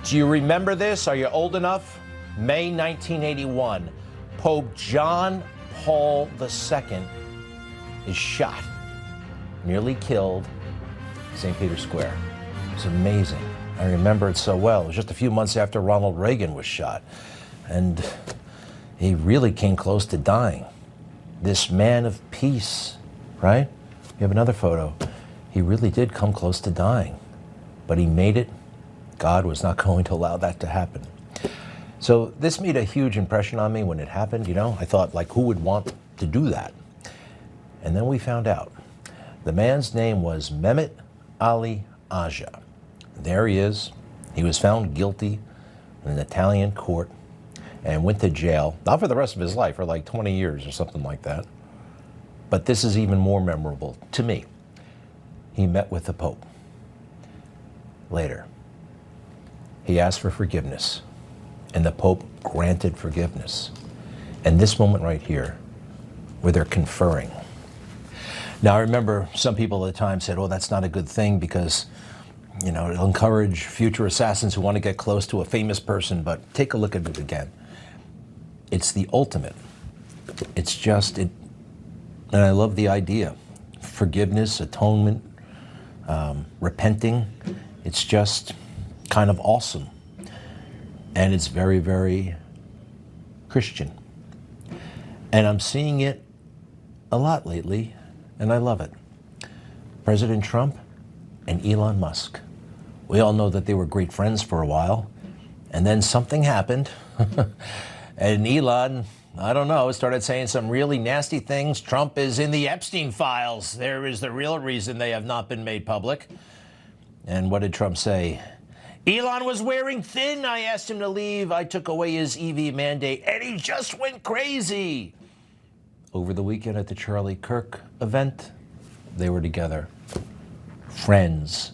Do you remember this? Are you old enough? May 1981, Pope John Paul II is shot, nearly killed, St. Peter's Square. It's amazing. I remember it so well. It was just a few months after Ronald Reagan was shot, and he really came close to dying. This man of peace, right? You have another photo. He really did come close to dying, but he made it. God was not going to allow that to happen. So this made a huge impression on me when it happened. You know, I thought, like, who would want to do that? And then we found out. The man's name was Mehmet Ali Aja. There he is. He was found guilty in an Italian court and went to jail, not for the rest of his life, for like 20 years or something like that. But this is even more memorable to me. He met with the Pope. Later, he asked for forgiveness, and the Pope granted forgiveness. And this moment right here, where they're conferring. Now, I remember some people at the time said, oh, that's not a good thing because, you know, it'll encourage future assassins who want to get close to a famous person. But take a look at it again. It's the ultimate. It's just, and I love the idea. Forgiveness, atonement, repenting. It's just kind of awesome. And it's very, very Christian. And I'm seeing it a lot lately, and I love it. President Trump and Elon Musk. We all know that they were great friends for a while, and then something happened, and Elon, I don't know, started saying some really nasty things. Trump is in the Epstein files. There is the real reason they have not been made public. And what did Trump say? Elon was wearing thin. I asked him to leave. I took away his EV mandate, and he just went crazy. Over the weekend at the Charlie Kirk event, they were together. Friends.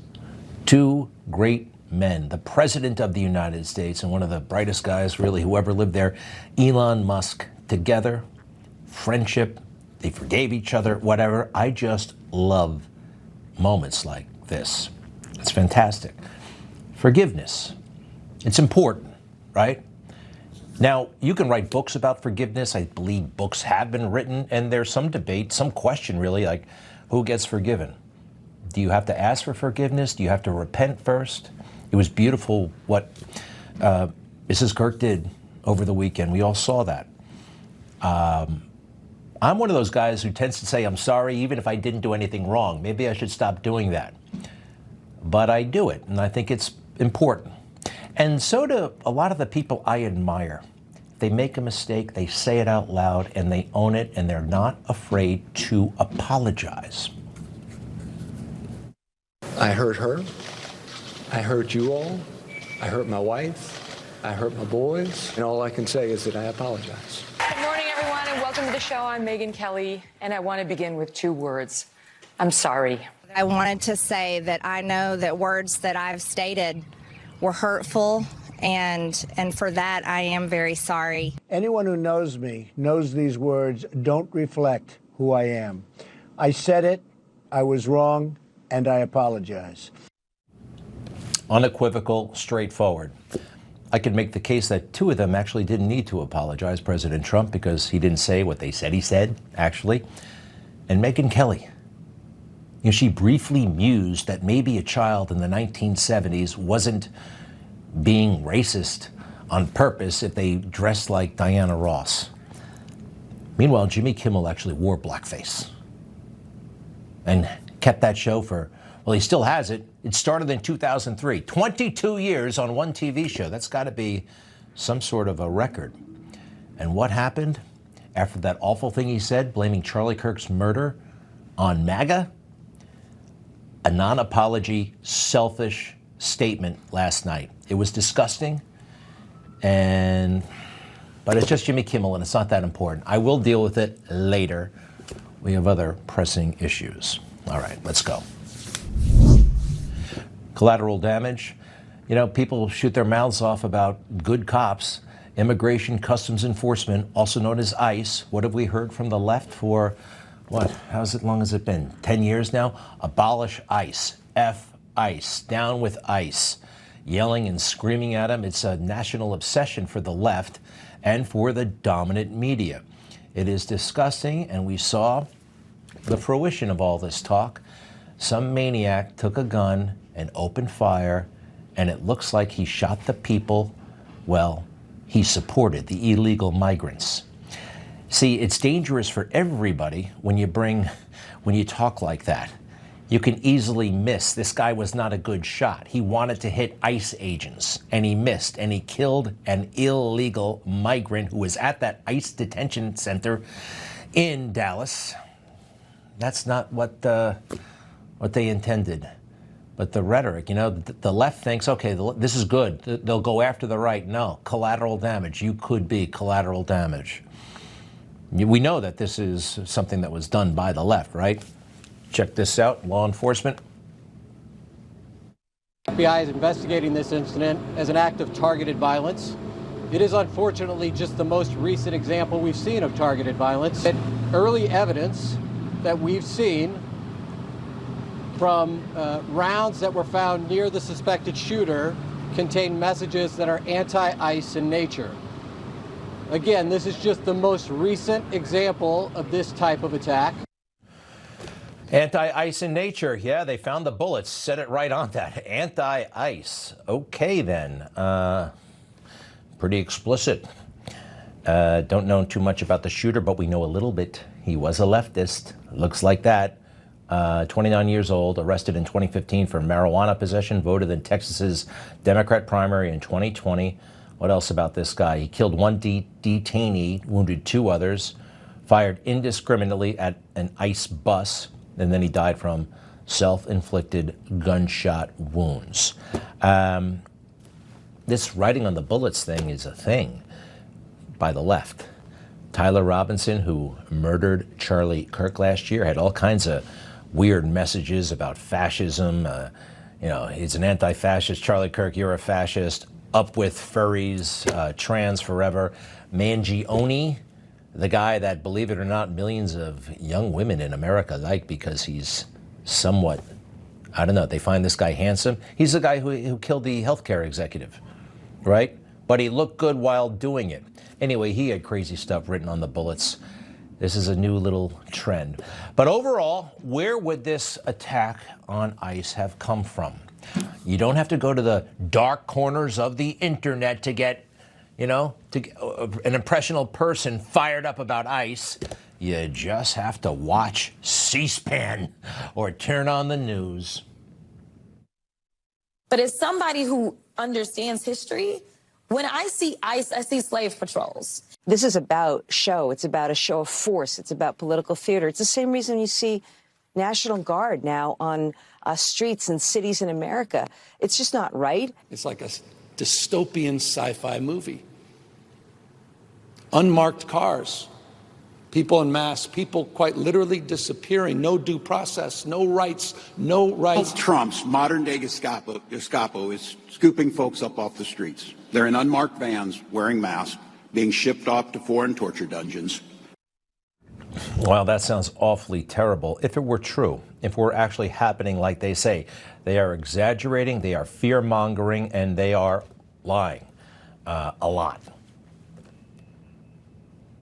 Two great men. The President of the United States and one of the brightest guys, really, who ever lived there, Elon Musk, together. Friendship. They forgave each other, whatever. I just love moments like this. It's fantastic. Forgiveness. It's important, right? Now, you can write books about forgiveness. I believe books have been written, and there's some debate, some question really, like who gets forgiven? Do you have to ask for forgiveness? Do you have to repent first? It was beautiful what Mrs. Kirk did over the weekend. We all saw that. I'm one of those guys who tends to say, I'm sorry, even if I didn't do anything wrong. Maybe I should stop doing that. But I do it, and I think it's important. And so do a lot of the people I admire. They make a mistake, they say it out loud, and they own it, and they're not afraid to apologize. I hurt her. I hurt you all. I hurt my wife. I hurt my boys. And all I can say is that I apologize. Good morning, everyone, and welcome to the show. I'm Megyn Kelly, and I want to begin with two words. I'm sorry. I wanted to say that I know that words that I've stated were hurtful, and for that I am very sorry. Anyone who knows me knows these words don't reflect who I am. I said it, I was wrong, and I apologize. Unequivocal, straightforward. I could make the case that two of them actually didn't need to apologize, President Trump, because he didn't say what they said he said, actually, and Megyn Kelly. You know, she briefly mused that maybe a child in the 1970s wasn't being racist on purpose if they dressed like Diana Ross. Meanwhile, Jimmy Kimmel actually wore blackface and kept that show for, well, he still has it. It started in 2003. 22 years on one TV show. That's got to be some sort of a record. And what happened after that awful thing he said, blaming Charlie Kirk's murder on MAGA? A non-apology, selfish statement last night. It was disgusting, but it's just Jimmy Kimmel, and it's not that important. I will deal with it later. We have other pressing issues. All right, let's go. Collateral damage. You know, people shoot their mouths off about good cops. Immigration Customs Enforcement, also known as ICE. What have we heard from the left for, what, how's it long has it been? 10 years now? Abolish ICE. F ICE. Down with ICE. yelling and screaming at him. It's a national obsession for the left and for the dominant media. It is disgusting, and we saw the fruition of all this talk. Some maniac took a gun and opened fire, and it looks like he shot the people, well, he supported the illegal migrants. See, it's dangerous for everybody when you talk like that. You can easily miss. This guy was not a good shot. He wanted to hit ICE agents, and he missed, and he killed an illegal migrant who was at that ICE detention center in Dallas. That's not what they intended. But the rhetoric, the left thinks, okay, this is good. They'll go after the right. No, collateral damage. You could be collateral damage. We know that this is something that was done by the left, right? Check this out, law enforcement. The FBI is investigating this incident as an act of targeted violence. It is unfortunately just the most recent example we've seen of targeted violence. Early evidence that we've seen from rounds that were found near the suspected shooter contain messages that are anti-ICE in nature. Again, this is just the most recent example of this type of attack. Anti-ICE in nature. Yeah, they found the bullets. Said it right on that. Anti-ICE. Okay, then. Pretty explicit. Don't know too much about the shooter, but we know a little bit. He was a leftist. Looks like that. 29 years old, arrested in 2015 for marijuana possession, voted in Texas's Democrat primary in 2020. What else about this guy? He killed one detainee, wounded two others, fired indiscriminately at an ICE bus, and then he died from self-inflicted gunshot wounds. This writing on the bullets thing is a thing by the left. Tyler Robinson, who murdered Charlie Kirk last year, had all kinds of weird messages about fascism. He's an anti-fascist. Charlie Kirk, you're a fascist. Up with furries, trans forever. Mangione, the guy that, believe it or not, millions of young women in America like because he's somewhat, I don't know, they find this guy handsome. He's the guy who killed the healthcare executive, right? But he looked good while doing it. Anyway, he had crazy stuff written on the bullets. This is a new little trend. But overall, where would this attack on ICE have come from? You don't have to go to the dark corners of the internet to get, to get an impressionable person fired up about ICE. You just have to watch C-SPAN or turn on the news. But as somebody who understands history, when I see ICE, I see slave patrols. This is about show. It's about a show of force. It's about political theater. It's the same reason you see National Guard now on streets and cities in America. It's just not right. It's like a dystopian sci-fi movie. Unmarked cars, people en masse, people quite literally disappearing, no due process, no rights, no rights. Trump's modern-day Gestapo is scooping folks up off the streets. They're in unmarked vans, wearing masks, being shipped off to foreign torture dungeons. Well, that sounds awfully terrible. If it were true, if it were actually happening like they say, they are exaggerating, they are fear-mongering, and they are lying a lot.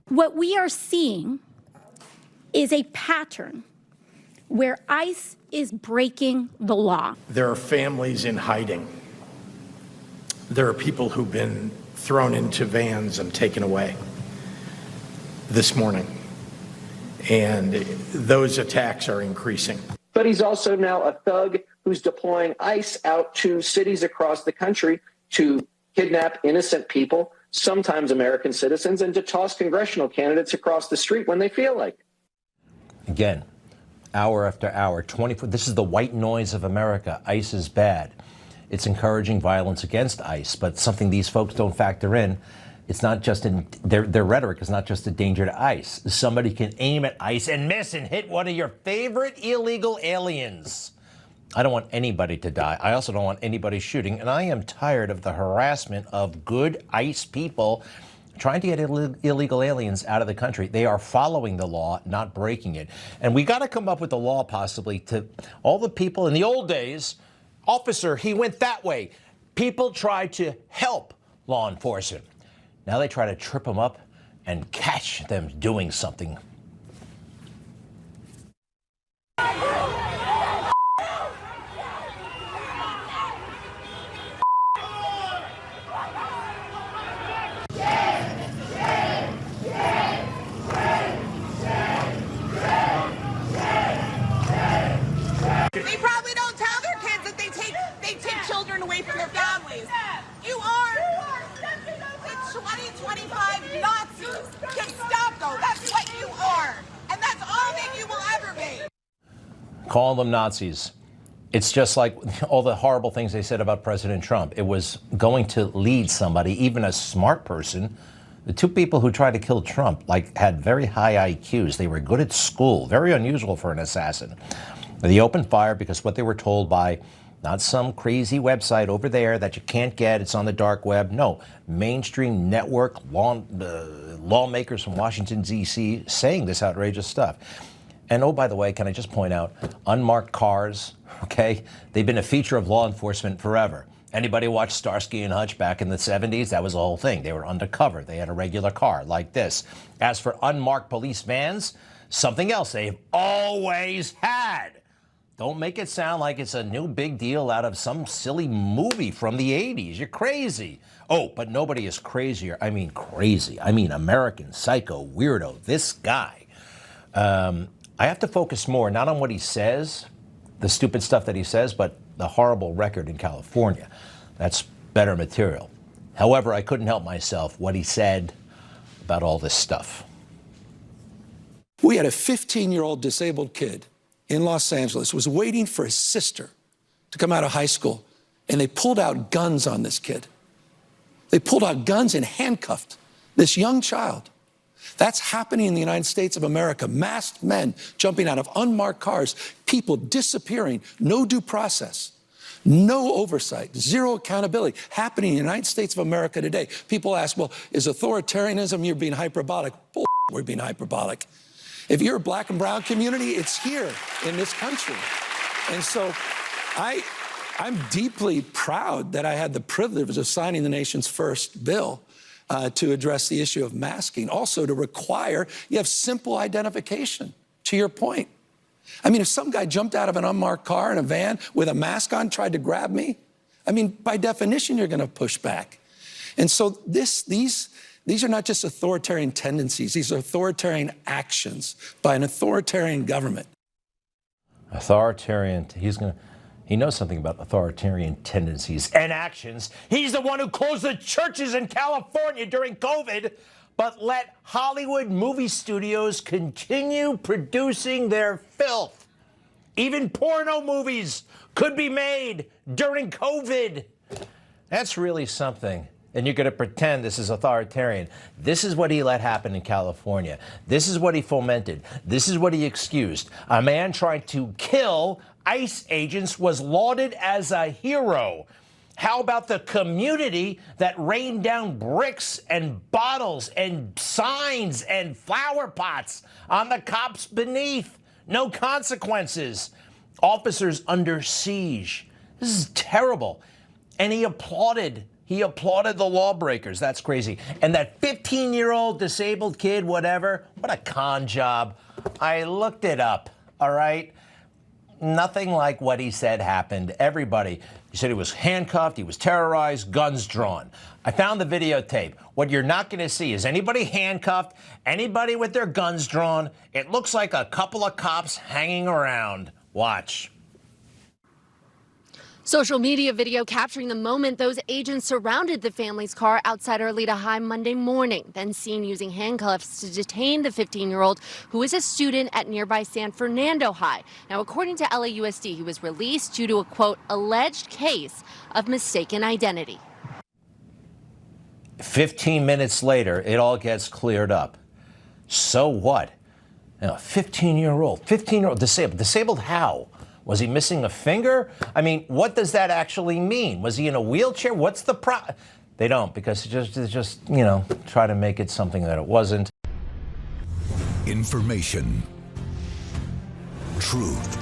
What we are seeing is a pattern where ICE is breaking the law. There are families in hiding. There are people who've been thrown into vans and taken away this morning. And those attacks are increasing. But he's also now a thug who's deploying ICE out to cities across the country to kidnap innocent people, sometimes American citizens, and to toss congressional candidates across the street when they feel like it. Again, hour after hour, 24. This is the white noise of America. ICE is bad. It's encouraging violence against ICE, but something these folks don't factor in. It's not just in their rhetoric is not just a danger to ICE. Somebody can aim at ICE and miss and hit one of your favorite illegal aliens. I don't want anybody to die. I also don't want anybody shooting. And I am tired of the harassment of good ICE people trying to get illegal aliens out of the country. They are following the law, not breaking it. And we got to come up with a law possibly to all the people in the old days. Officer, he went that way. People tried to help law enforcement. Now they try to trip them up and catch them doing something. They probably don't tell their kids that they take children away from their families. You are the 2025 Nazis. Gestapo. That's what you are. And that's all that you will ever be. Call them Nazis. It's just like all the horrible things they said about President Trump. It was going to lead somebody, even a smart person. The two people who tried to kill Trump had very high IQs. They were good at school. Very unusual for an assassin. They opened fire because what they were told by not some crazy website over there that you can't get, it's on the dark web. No, mainstream network lawmakers from Washington, D.C. saying this outrageous stuff. And oh, by the way, can I just point out, unmarked cars, okay? They've been a feature of law enforcement forever. Anybody watch Starsky and Hutch back in the 70s? That was the whole thing. They were undercover. They had a regular car like this. As for unmarked police vans, something else they've always had. Don't make it sound like it's a new big deal out of some silly movie from the 80s. You're crazy. Oh, but nobody is crazier. I mean crazy. I mean American psycho weirdo. This guy. I have to focus more, not on what he says, the stupid stuff that he says, but the horrible record in California. That's better material. However, I couldn't help myself what he said about all this stuff. We had a 15-year-old disabled kid in Los Angeles was waiting for his sister to come out of high school, and they pulled out guns on this kid. They pulled out guns and handcuffed this young child. That's happening in the United States of America. Masked men jumping out of unmarked cars, people disappearing, no due process, no oversight, zero accountability, happening in the United States of America today. People ask, well, is authoritarianism, you're being hyperbolic? Bull, we're being hyperbolic. If you're a black and brown community, it's here in this country. And so I'm deeply proud that I had the privilege of signing the nation's first bill to address the issue of masking. Also to require, you have simple identification, to your point. I mean, if some guy jumped out of an unmarked car in a van with a mask on, tried to grab me, I mean, by definition, you're gonna push back. And so these are not just authoritarian tendencies. These are authoritarian actions by an authoritarian government. Authoritarian, he knows something about authoritarian tendencies and actions. He's the one who closed the churches in California during COVID, but let Hollywood movie studios continue producing their filth. Even porno movies could be made during COVID. That's really something. And you're going to pretend this is authoritarian. This is what he let happen in California. This is what he fomented. This is what he excused. A man trying to kill ICE agents was lauded as a hero. How about the community that rained down bricks and bottles and signs and flower pots on the cops beneath? No consequences. Officers under siege. This is terrible. And he applauded the lawbreakers. That's crazy. And that 15-year-old disabled kid, whatever, what a con job. I looked it up, all right? Nothing like what he said happened. Everybody, he said he was handcuffed, he was terrorized, guns drawn. I found the videotape. What you're not going to see is anybody handcuffed, anybody with their guns drawn. It looks like a couple of cops hanging around. Watch. Social media video capturing the moment those agents surrounded the family's car outside Arleta High Monday morning, then seen using handcuffs to detain the 15-year-old who is a student at nearby San Fernando High. Now, according to LAUSD, he was released due to a, quote, alleged case of mistaken identity. 15 minutes later, it all gets cleared up. So what? You know, 15-year-old disabled how? Was he missing a finger? I mean, what does that actually mean? Was he in a wheelchair? What's the They don't, because it's just, you know, try to make it something that it wasn't. Information. Truth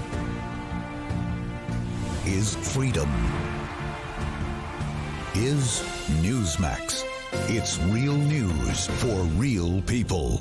is freedom. is Newsmax. It's real news for real people.